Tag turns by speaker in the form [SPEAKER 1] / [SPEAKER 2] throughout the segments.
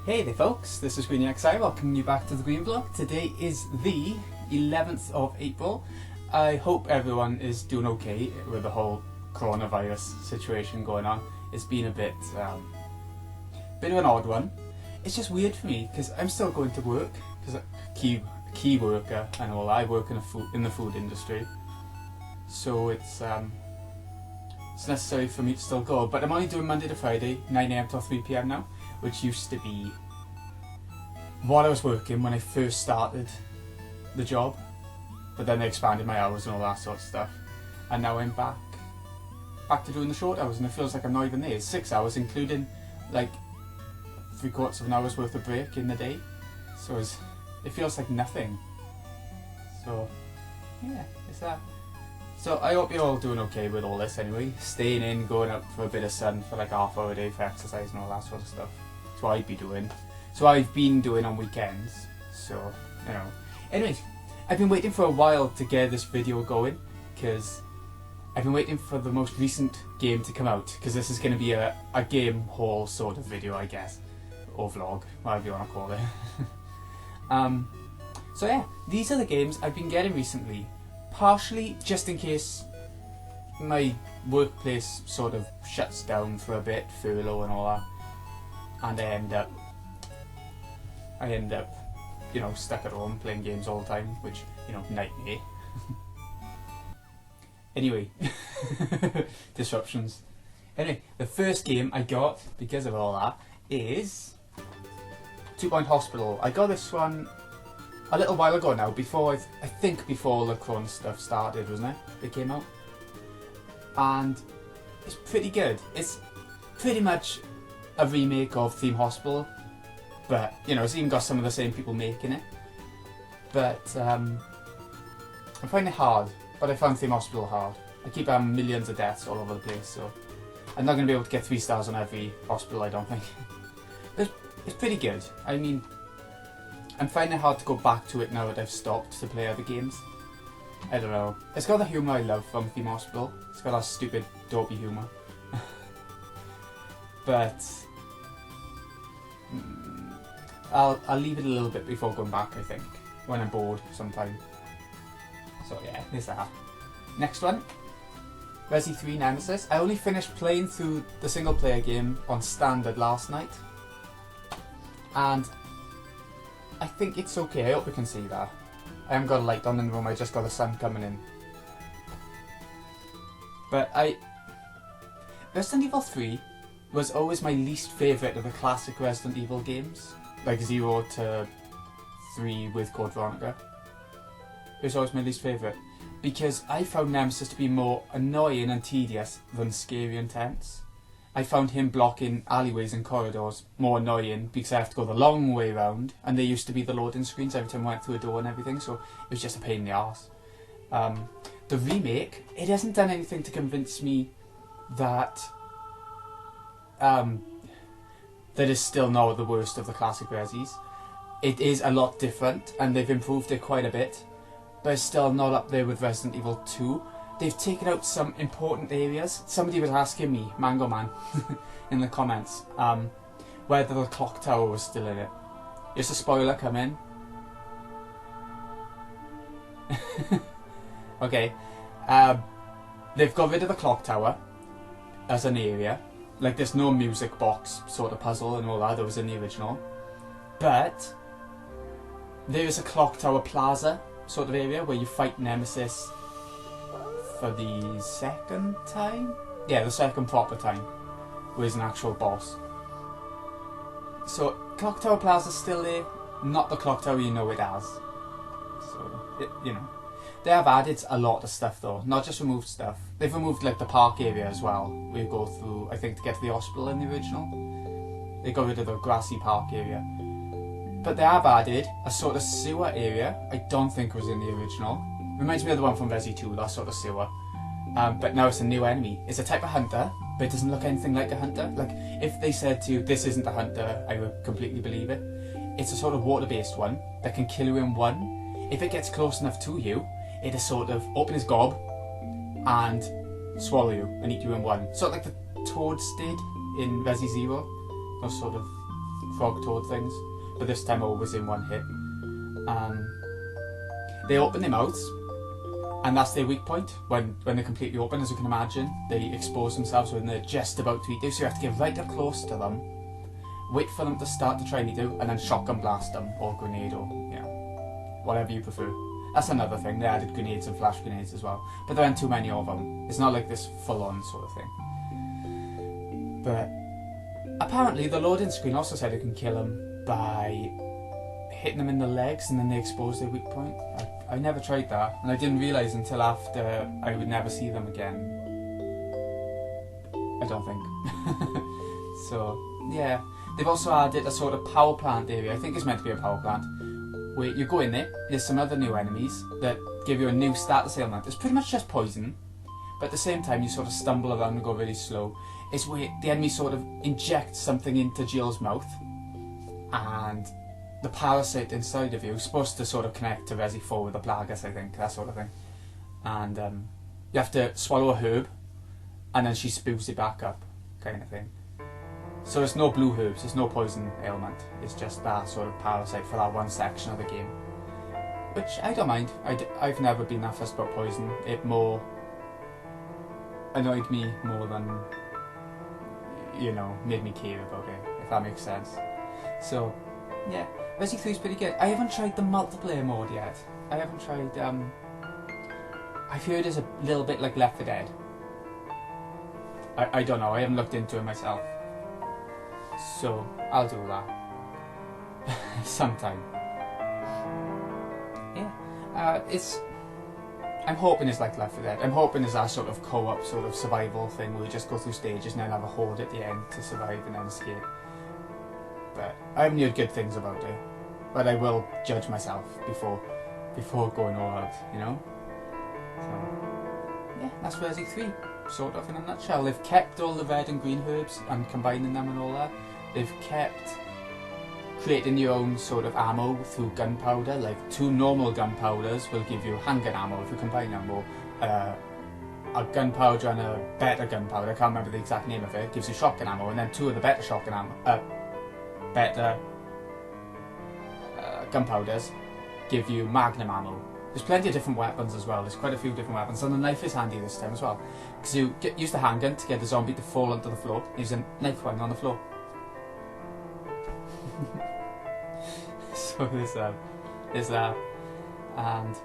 [SPEAKER 1] Hey there folks, this is GreenXI, welcoming you back to the Green Vlog. Today is the 11th of April. I hope everyone is doing okay with the whole coronavirus situation going on. It's been a bit of an odd one. It's just weird for me because I'm still going to work, because key worker and all. I work in the food industry, so it's necessary for me to still go. But I'm only doing Monday to Friday, 9 AM till 3 PM now, which used to be what I was working when I first started the job, but then they expanded my hours and all that sort of stuff, and now I'm back to doing the short hours, and it feels like I'm not even there. It's 6 hours, including like 3/4 of an hour's worth of break in the day, so it feels like nothing. So yeah, it's that. So I hope you're all doing okay with all this anyway, staying in, going out for a bit of sun for like half hour a day for exercise and all that sort of stuff. That's what I'd be doing. So I've been doing on weekends, so, you know. Anyways, I've been waiting for a while to get this video going, because I've been waiting for the most recent game to come out, because this is going to be a game haul sort of video, I guess, or vlog, whatever you want to call it. So yeah, these are the games I've been getting recently, partially just in case my workplace sort of shuts down for a bit, furlough and all that, and I end up, you know, stuck at home playing games all the time, which, you know, nightmare. Anyway, disruptions. Anyway, the first game I got, because of all that, is 2 Point Hospital. I got this one a little while ago now, before I think before the Corona stuff started, wasn't it? It came out. And it's pretty good. It's pretty much a remake of Theme Hospital, but, you know, it's even got some of the same people making it. But I find it hard, but I found Theme Hospital hard. I keep having millions of deaths all over the place, so I'm not going to be able to get 3 stars on every hospital, I don't think. It's pretty good. I mean, I'm finding it hard to go back to it now that I've stopped to play other games. I don't know. It's got the humour I love from Theme Hospital. It's got that stupid, dopey humour. But I'll leave it a little bit before going back, I think, when I'm bored sometime. So yeah, there's that. Next one, Resi 3 Nemesis. I only finished playing through the single player game on standard last night, and I think it's okay. I hope you can see that. I haven't got a light on in the room, I just got the sun coming in. But Resident Evil 3 was always my least favourite of the classic Resident Evil games, like 0 to 3 with Code Veronica. It was always my least favourite, because I found Nemesis to be more annoying and tedious than scary and tense. I found him blocking alleyways and corridors more annoying because I have to go the long way round, and there used to be the loading screens every time I went through a door and everything, so it was just a pain in the arse. The remake, it hasn't done anything to convince me that that is still not the worst of the classic Resis. It is a lot different, and they've improved it quite a bit, but it's still not up there with Resident Evil 2. They've taken out some important areas. Somebody was asking me, Mango Man, in the comments, whether the clock tower was still in it. Is a spoiler coming? Okay. They've got rid of the clock tower as an area. Like, there's no music box sort of puzzle and all that was in the original. But there is a clock tower plaza sort of area where you fight Nemesis for the second time? Yeah, the second proper time, where he's an actual boss. So, Clock Tower Plaza's still there, not the Clock Tower you know it as. So, you know. They have added a lot of stuff though, not just removed stuff. They've removed like the park area as well, where you go through, I think, to get to the hospital in the original. They got rid of the grassy park area. But they have added a sort of sewer area, I don't think was in the original. Reminds me of the one from Resi 2, that sort of sewer. But now it's a new enemy. It's a type of hunter, but it doesn't look anything like a hunter. Like, if they said to you, this isn't a hunter, I would completely believe it. It's a sort of water-based one that can kill you in one. If it gets close enough to you, it'll sort of open its gob and swallow you and eat you in one. Sort of like the toads did in Resi 0. Those sort of frog toad things, but this time always in one hit. They open their mouths, and that's their weak point. When they're completely open, as you can imagine, they expose themselves when they're just about to eat you, so you have to get right up close to them, wait for them to start to try and eat you, and then shotgun blast them, or grenade, or, you know, whatever you prefer. That's another thing, they added grenades and flash grenades as well, but there aren't too many of them. It's not like this full-on sort of thing. But apparently the loading screen also said you can kill them by hitting them in the legs and then they expose their weak point. I never tried that, and I didn't realise until after I would never see them again. I don't think. So, yeah. They've also added a sort of power plant area. I think it's meant to be a power plant, where you go in there, there's some other new enemies that give you a new status ailment. It's pretty much just poison, but at the same time you sort of stumble around and go really slow. It's where the enemy sort of injects something into Jill's mouth, and the parasite inside of you is supposed to sort of connect to Resi 4 with the Plagas, I think, that sort of thing. And you have to swallow a herb, and then she spews it back up, kind of thing. So it's no blue herbs, it's no poison ailment, it's just that sort of parasite for that one section of the game. Which I don't mind. I've never been that fussed about poison. It more annoyed me more than, you know, made me care about it, if that makes sense. So, yeah, Resi 3 is pretty good. I haven't tried the multiplayer mode yet. I haven't tried, I've heard it's a little bit like Left 4 Dead. I don't know, I haven't looked into it myself. So, I'll do that. Sometime. Yeah, I'm hoping it's like Left 4 Dead. I'm hoping it's that sort of co-op sort of survival thing where you just go through stages and then have a horde at the end to survive and then escape. But I haven't heard good things about it. But I will judge myself before going all out, you know? So, yeah, that's Resi 3, sort of in a nutshell. They've kept all the red and green herbs and combining them and all that. They've kept creating your own sort of ammo through gunpowder, like 2 normal gunpowders will give you handgun ammo if you combine them, or a gunpowder and a better gunpowder, I can't remember the exact name of it, gives you shotgun ammo, and then 2 of the better shotgun ammo, gunpowders give you magnum ammo. There's plenty of different weapons as well, there's quite a few different weapons, and the knife is handy this time as well, because you use the handgun to get the zombie to fall onto the floor, use a knife one on the floor. So there's that, and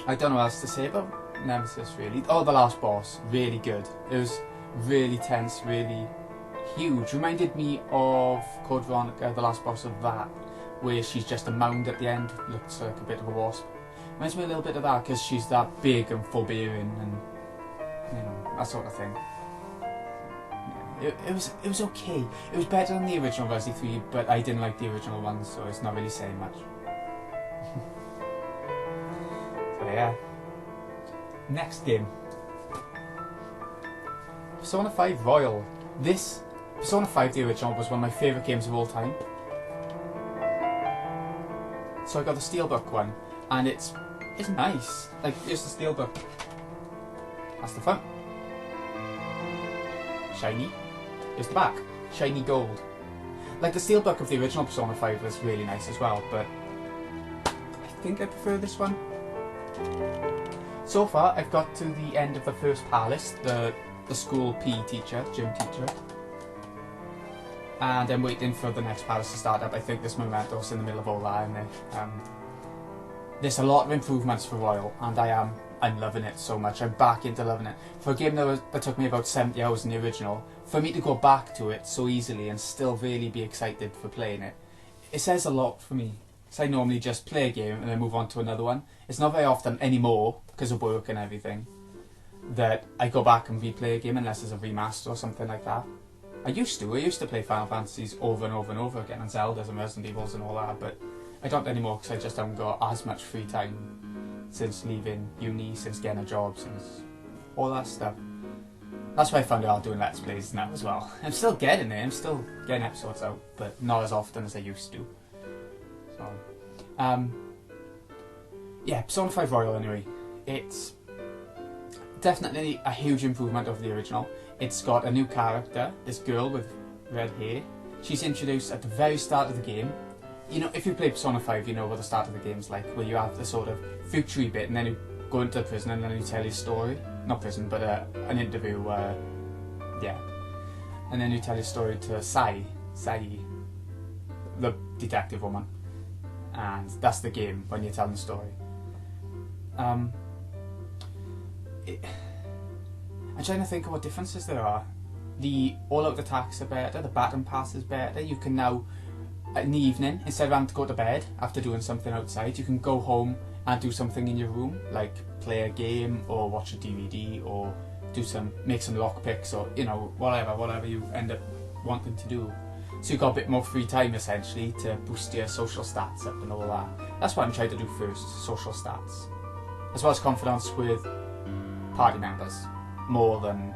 [SPEAKER 1] I don't know what else to say about Nemesis really. Oh, the last boss, really good. It was really tense, really huge. Reminded me of Code Veronica, the last boss of that, where she's just a mound at the end, looks like a bit of a wasp. Reminds me a little bit of that because she's that big and forbearing and, you know, that sort of thing. It was okay. It was better than the original Resi 3, but I didn't like the original one, so it's not really saying much. So yeah. Next game. Persona 5 Royal. Persona 5, the original, was one of my favourite games of all time. So I got the Steelbook one, and it's nice. Like, here's the Steelbook. That's the front. Shiny. Here's the back. Shiny gold. Like, the Steelbook of the original Persona 5 was really nice as well, but I think I prefer this one. So far, I've got to the end of the first palace, the school PE teacher, gym teacher. And I'm waiting for the next palace to start up. I think this Memento's in the middle of all that, isn't it? There's a lot of improvements for Royal, and I'm loving it so much. I'm back into loving it. For a game that took me about 70 hours in the original, for me to go back to it so easily and still really be excited for playing it, it says a lot for me. Because I normally just play a game and then move on to another one. It's not very often anymore, because of work and everything, that I go back and replay a game unless there's a remaster or something like that. I used to play Final Fantasies over and over and over again, and Zeldas and Resident Evils and all that, but I don't anymore because I just haven't got as much free time since leaving uni, since getting a job, since all that stuff. That's why I found it hard doing Let's Plays now as well. I'm still getting it, I'm still getting episodes out, but not as often as I used to. So, yeah, Persona 5 Royal anyway. It's definitely a huge improvement over the original. It's got a new character, this girl with red hair. she's introduced at the very start of the game. You know, if you play Persona 5, you know what the start of the game's like, where you have the sort of future bit, and then you go into the prison, and then you tell your story. Not prison, but an interview, yeah. And then you tell your story to Sai, the detective woman. And that's the game, when you're telling the story. I'm trying to think of what differences there are. The all-out attacks are better, the baton pass is better. You can now, in the evening, instead of having to go to bed after doing something outside, you can go home and do something in your room, like play a game or watch a DVD or make some lockpicks, or you know, whatever you end up wanting to do. So you've got a bit more free time essentially to boost your social stats up and all that. That's what I'm trying to do first, social stats, as well as confidence with party members, more than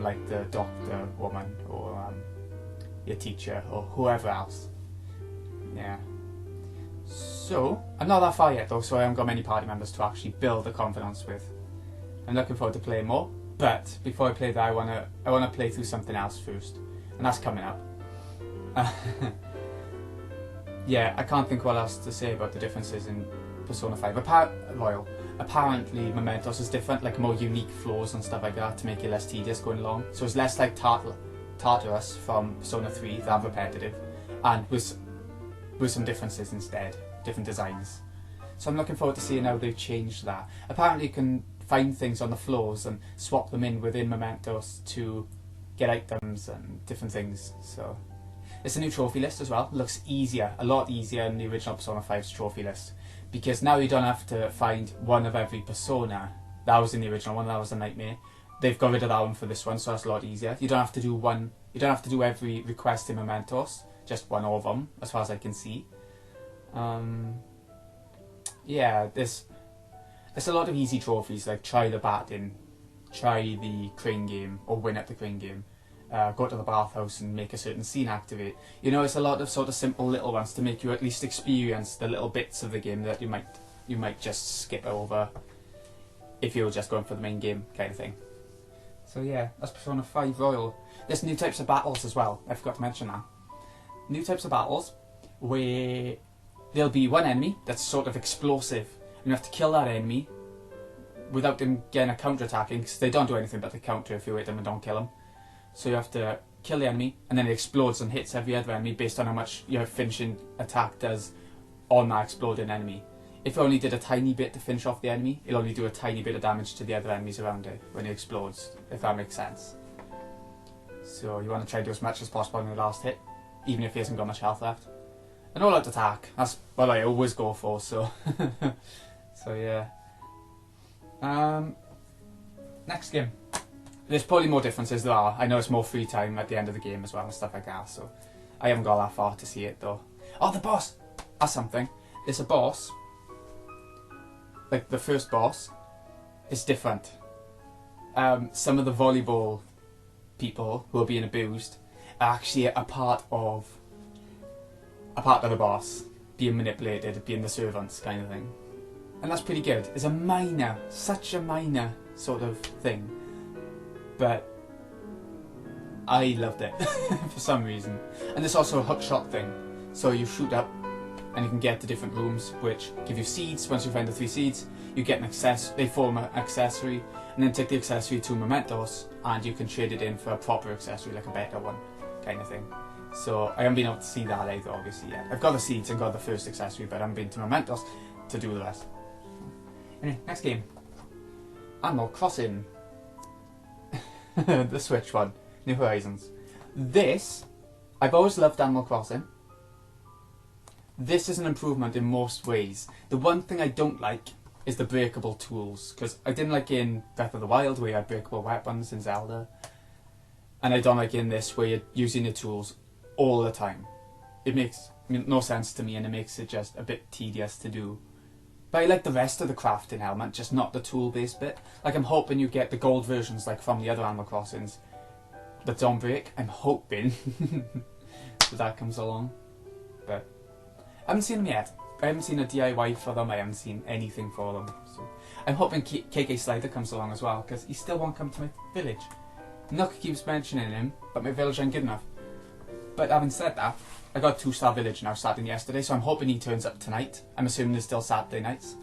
[SPEAKER 1] like the doctor woman or your teacher or whoever else. Yeah. So I'm not that far yet though, so I haven't got many party members to actually build a confidence with. I'm looking forward to playing more, but before I play that, I wanna play through something else first, and that's coming up. Yeah, I can't think what else to say about the differences in Persona 5. Apparently Mementos is different, like more unique floors and stuff like that to make it less tedious going along. So it's less like Tartarus from Persona 3, that repetitive, and with some differences instead, different designs. So I'm looking forward to seeing how they've changed that. Apparently you can find things on the floors and swap them in within Mementos to get items and different things. So it's a new trophy list as well. It looks easier, a lot easier than the original Persona 5's trophy list, because now you don't have to find one of every persona. That was in the original one, that was a nightmare. They've got rid of that one for this one, so that's a lot easier. You don't have to do every request in Mementos, just one of them, as far as I can see. Yeah, there's a lot of easy trophies, like try the batting, try the crane game, or win at the crane game, go to the bathhouse and make a certain scene activate. You know, it's a lot of sort of simple little ones to make you at least experience the little bits of the game that you might just skip over if you're just going for the main game kind of thing. So yeah, that's Persona 5 Royal. There's new types of battles as well, I forgot to mention that. New types of battles where there'll be one enemy that's sort of explosive, and you have to kill that enemy without them getting a counter-attacking, because they don't do anything but they counter if you hit them and don't kill them. So you have to kill the enemy, and then it explodes and hits every other enemy based on how much your finishing attack does on that exploding enemy. If you only did a tiny bit to finish off the enemy, it'll only do a tiny bit of damage to the other enemies around it when it explodes, if that makes sense. So you want to try to do as much as possible in the last hit, even if he hasn't got much health left. An all-out attack, that's what I always go for, so so yeah. Next game. There's probably more differences there are. I know it's more free time at the end of the game as well and stuff like that, so I haven't got that far to see it though. Oh, the boss! That's something. There's a boss, like the first boss, is different. Some of the volleyball people who are being abused are actually a part of the boss, being manipulated, being the servants kind of thing. And that's pretty good. It's a minor, such a minor sort of thing, but I loved it for some reason. And there's also a hookshot thing, so you shoot up and you can get to different rooms which give you seeds. Once you find the 3 seeds, you get they form an accessory, and then take the accessory to Mementos and you can trade it in for a proper accessory, like a better one kind of thing. So I haven't been able to see that either obviously yet. I've got the seeds and got the first accessory, but I haven't been to Mementos to do the rest. Anyway, next game. Animal Crossing. The Switch one. New Horizons. This, I've always loved Animal Crossing. This is an improvement in most ways. The one thing I don't like is the breakable tools, because I didn't like in Breath of the Wild where you had breakable weapons in Zelda, and I don't like in this where you're using the tools all the time. It makes no sense to me, and it makes it just a bit tedious to do. But I like the rest of the crafting element, just not the tool-based bit. Like, I'm hoping you get the gold versions, like from the other Animal Crossings, that don't break. I'm hoping that comes along. But I haven't seen them yet. I haven't seen a DIY for them, I haven't seen anything for them. So I'm hoping KK Slider comes along as well, because he still won't come to my village. Nook keeps mentioning him, but my village ain't good enough. But having said that, I got 2-star village now starting yesterday, so I'm hoping he turns up tonight. I'm assuming there's still Saturday nights.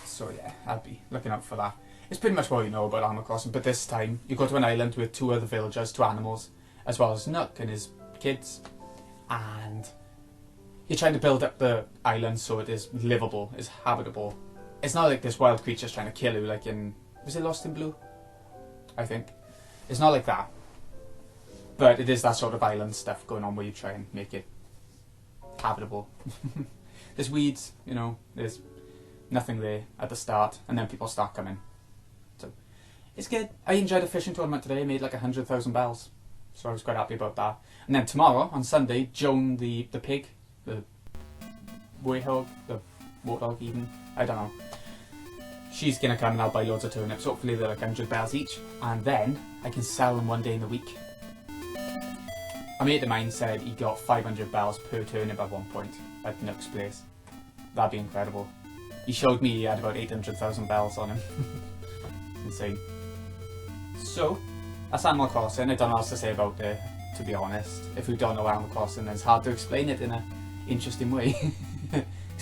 [SPEAKER 1] So yeah, I'll be looking out for that. It's pretty much what you know about Animal Crossing, but this time you go to an island with 2 other villagers, 2 animals, as well as Nook and his kids, and you're trying to build up the island so it is livable, is habitable. It's not like this wild creature's trying to kill you like in... Was it Lost in Blue? I think. It's not like that. But it is that sort of island stuff going on where you try and make it habitable. There's weeds, you know, there's nothing there at the start, and then people start coming. So, it's good. I enjoyed a fishing tournament today, I made like 100,000 bells. So I was quite happy about that. And then tomorrow, on Sunday, Joan the pig, the warthog, the warthog even, I don't know. She's going to come and I'll buy loads of turnips. Hopefully they're like 100 bells each. And then I can sell them one day in the week. A mate of mine said he got 500 bells per turnip at one point at Nook's place. That'd be incredible. He showed me he had about 800,000 bells on him. Insane. So, that's Animal Crossing. I don't know what else to say about it, to be honest. If you don't know Animal Crossing, then it's hard to explain it in an interesting way.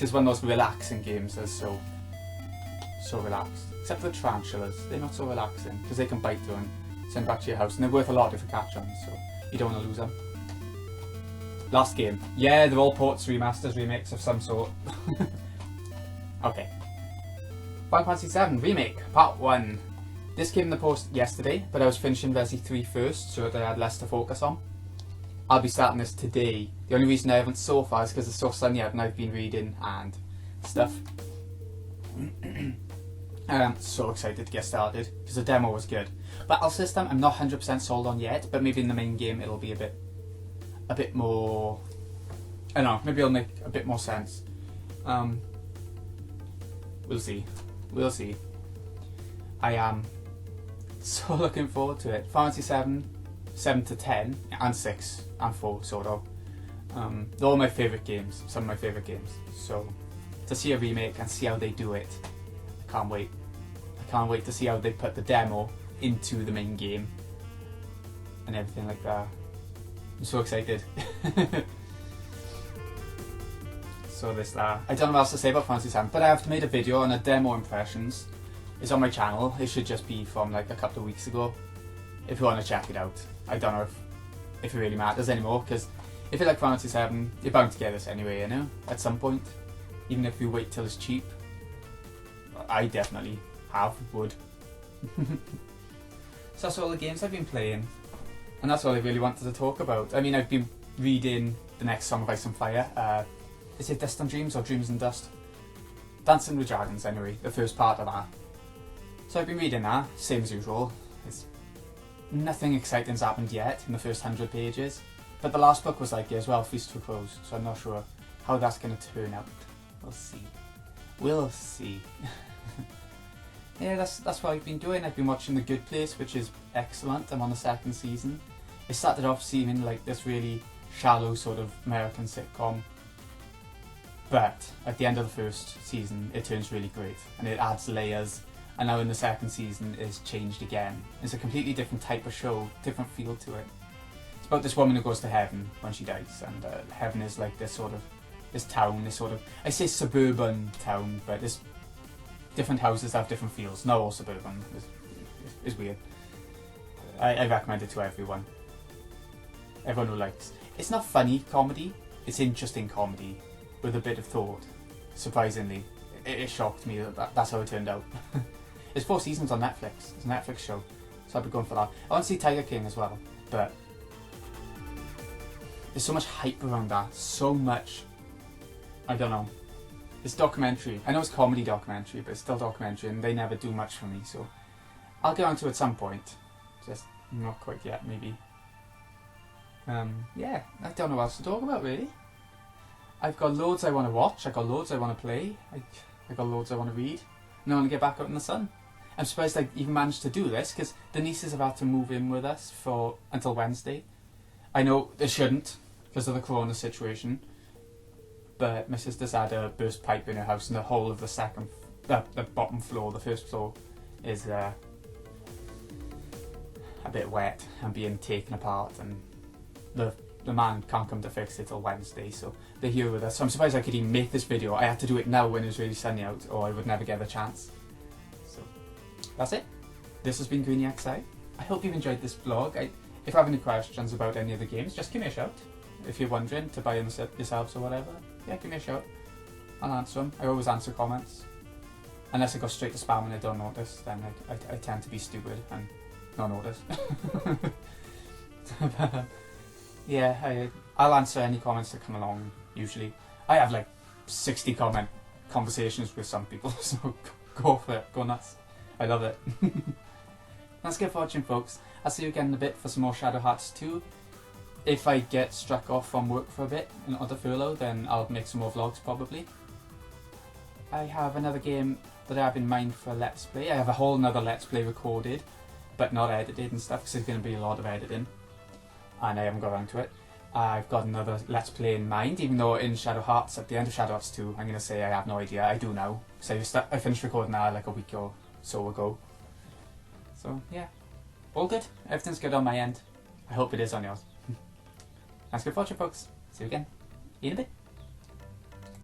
[SPEAKER 1] It's one of those relaxing games that's so relaxed. Except for the tarantulas, they're not so relaxing because they can bite you and send back to your house, and they're worth a lot if you catch them, so you don't want to lose them. Last game. Yeah, they're all ports, remasters, remakes of some sort. Okay. Final Fantasy VII Remake, Part 1. This came in the post yesterday, but I was finishing Resi 3 first, so that I had less to focus on. I'll be starting this today. The only reason I haven't so far is because it's so sunny out and I've been reading and stuff. I'm so excited to get started, because the demo was good. Battle system, I'm not 100% sold on yet, but maybe in the main game it'll be a bit more... I don't know, maybe it'll make a bit more sense. We'll see. We'll see. I am so looking forward to it. Final Fantasy 7, 7 to 10, and 6, and 4, sort of. They're all my favourite games, some of my favourite games. So, to see a remake and see how they do it, I can't wait. I can't wait to see how they put the demo into the main game, and everything like that. I'm so excited. So this that. I don't know what else to say about Final Fantasy 7, but I have made a video on a demo impressions. It's on my channel. It should just be from like a couple of weeks ago. If you want to check it out. I don't know if it really matters anymore, because if you like Final Fantasy 7, you're bound to get this anyway, you know, at some point. Even if you wait till it's cheap. I definitely would. So that's all the games I've been playing. And that's all I really wanted to talk about. I mean, I've been reading the next Song of Ice and Fire. Is it Dust and Dreams or Dreams and Dust? Dancing with Dragons anyway, the first part of that. So I've been reading that, same as usual. Nothing exciting's happened yet in the first 100 pages. But the last book was like it as well, Feast for Crows, so I'm not sure how that's going to turn out. We'll see. We'll see. Yeah, that's what I've been doing. I've been watching The Good Place, which is excellent. I'm on the 2nd season. It started off seeming like this really shallow sort of American sitcom. But at the end of the 1st season, it turns really great. And it adds layers. And now in the 2nd season, it's changed again. It's a completely different type of show, different feel to it. It's about this woman who goes to heaven when she dies. And heaven is like this town, this sort of, I say suburban town, but this different houses have different feels. Not all suburban. It's weird. I recommend it to everyone. Everyone who likes. It's not funny comedy. It's interesting comedy with a bit of thought. Surprisingly, it shocked me that that's how it turned out. There's 4 seasons on Netflix. It's a Netflix show, so I'll be going for that. I want to see Tiger King as well, but there's so much hype around that. So much. I don't know. It's documentary. I know it's comedy documentary, but it's still documentary, and they never do much for me, so I'll get onto it at some point. Just not quite yet, maybe. Yeah, I don't know what else to talk about, really. I've got loads I want to watch, I've got loads I want to play, I've got loads I want to read, and I want to get back out in the sun. I'm surprised I even managed to do this, because the nieces have had to move in with us until Wednesday. I know they shouldn't, because of the corona situation. But my sister's had a burst pipe in her house, and the whole of the bottom floor, the first floor, is a bit wet and being taken apart, and the man can't come to fix it till Wednesday, so they're here with us. So I'm surprised I could even make this video. I had to do it now when it was really sunny out, or I would never get the chance. So that's it. This has been Greeny XI. I hope you've enjoyed this vlog. If you have any questions about any of the games, just give me a shout. If you're wondering to buy them yourselves or whatever, yeah, give me a shout. I'll answer them. I always answer comments. Unless I go straight to spam and I don't notice, then I tend to be stupid and not notice. Yeah, I'll answer any comments that come along, usually. I have like 60 conversations with some people, so go for it, go nuts. I love it. Thanks again for watching, folks. I'll see you again in a bit for some more Shadow Hearts 2. If I get struck off from work for a bit and on the furlough, then I'll make some more vlogs probably. I have another game that I have in mind for Let's Play. I have a whole another Let's Play recorded, but not edited and stuff, because there's going to be a lot of editing. And I haven't got around to it. I've got another Let's Play in mind, even though in Shadow Hearts, at the end of Shadow Hearts 2, I'm going to say I have no idea. I do now. So I finished recording that like a week or so ago. So, yeah. All good. Everything's good on my end. I hope it is on yours. Thanks for watching, folks. See you again in a bit.